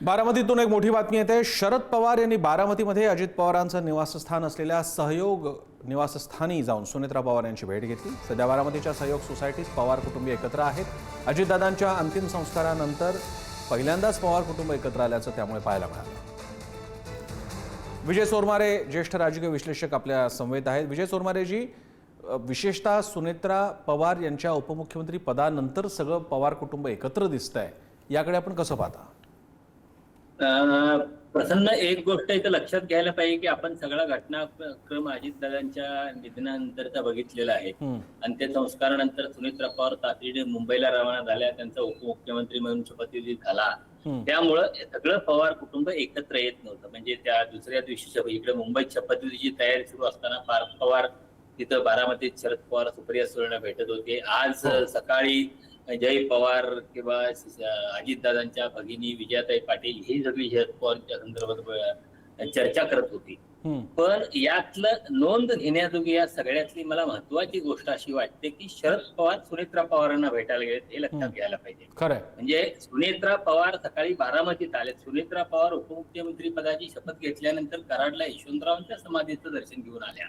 बारामतीतून एक मोठी बातमी येते। शरद पवार यांनी बारामतीमध्ये अजित पवारांचं निवासस्थान असलेल्या सहयोग निवासस्थानी जाऊन सुनेत्रा पवार यांची भेट घेतली। सध्या बारामतीच्या सहयोग सोसायटीत पवार कुटुंबीय एकत्र आहेत। अजितदादांच्या अंतिम संस्कारानंतर पहिल्यांदाच पवार कुटुंब एकत्र आल्याचं त्यामुळे पाहायला मिळालं। विजय सोरमारे ज्येष्ठ राजकीय विश्लेषक आपल्या समवेत आहेत। विजय सोरमारे जी, विशेषतः सुनेत्रा पवार यांच्या उपमुख्यमंत्री पदानंतर सगळं पवार कुटुंब एकत्र दिसतंय, याकडे आपण कसं पाहता? प्रसन्न, एक गोष्ट इथं लक्षात घ्यायला पाहिजे की आपण सगळा घटनाक्रम अजितदादांच्या निधनानंतरचा बघितलेला आहे। अंत्यसंस्कारानंतर सुनेत्रा पवार तातडीने मुंबईला रवाना झाल्या, त्यांचा उपमुख्यमंत्री म्हणून शपथविधी झाला। त्यामुळं सगळं पवार कुटुंब एकत्र येत नव्हतं। म्हणजे त्या दुसऱ्या दिवशी इकडे मुंबईत शपथविधीची तयारी सुरू असताना पवार तिथं बारामतीत शरद पवार सुप्रिया सुळेंना भेटत होते। आज सकाळी जय पवार किंवा अजितदादांच्या भगिनी विजयाताई पाटील ही सगळी शरद पवारच्या संदर्भात चर्चा करत होती। पण यातलं नोंद घेण्याजोगी या सगळ्यातली मला महत्वाची गोष्ट अशी वाटते की शरद पवार सुनेत्रा पवारांना भेटायला गेलेत, हे लक्षात घ्यायला पाहिजे। म्हणजे सुनेत्रा पवार सकाळी बारामतीत आले। सुनेत्रा पवार उपमुख्यमंत्री पदाची शपथ घेतल्यानंतर कराडला यशवंतरावांच्या समाधीचं दर्शन घेऊन आल्या।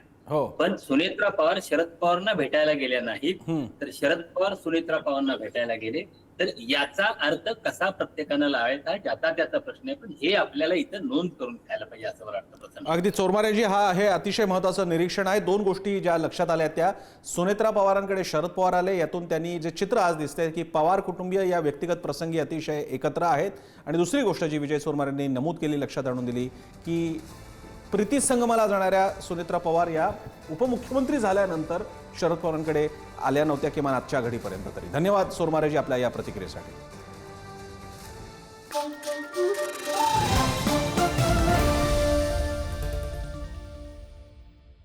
पण सुनेत्रा पवार शरद पवारांना भेटायला गेल्या नाहीत, तर शरद पवार सुनेत्रा पवारांना भेटायला गेले। तर याचा अर्थ कसा प्रत्येकानं लावायचा ज्याचा त्याचा प्रश्न आहे, पण हे आपल्याला इथं नोंद करून घ्यायला पाहिजे असं मला वाटतं। अगदी चोरमारेजी, हा हे अतिशय महत्त्वाचं निरीक्षण आहे। दोन गोष्टी ज्या लक्षात आल्या त्या, सुनेत्रा पवारांकडे शरद पवार आले, यातून त्यांनी जे चित्र आज दिसतंय की पवार कुटुंबीय या व्यक्तिगत प्रसंगी अतिशय एकत्र आहेत। आणि दुसरी गोष्ट जी विजय सोरमारेंनी नमूद केली, लक्षात आणून दिली की प्रीती संगमाला जाणाऱ्या सुनेत्रा पवार या उपमुख्यमंत्री झाल्यानंतर शरद पवारांकडे आल्या नव्हत्या, किमान आजच्या घडीपर्यंत तरी। धन्यवाद सोरमारेजी आपल्या या प्रतिक्रियेसाठी।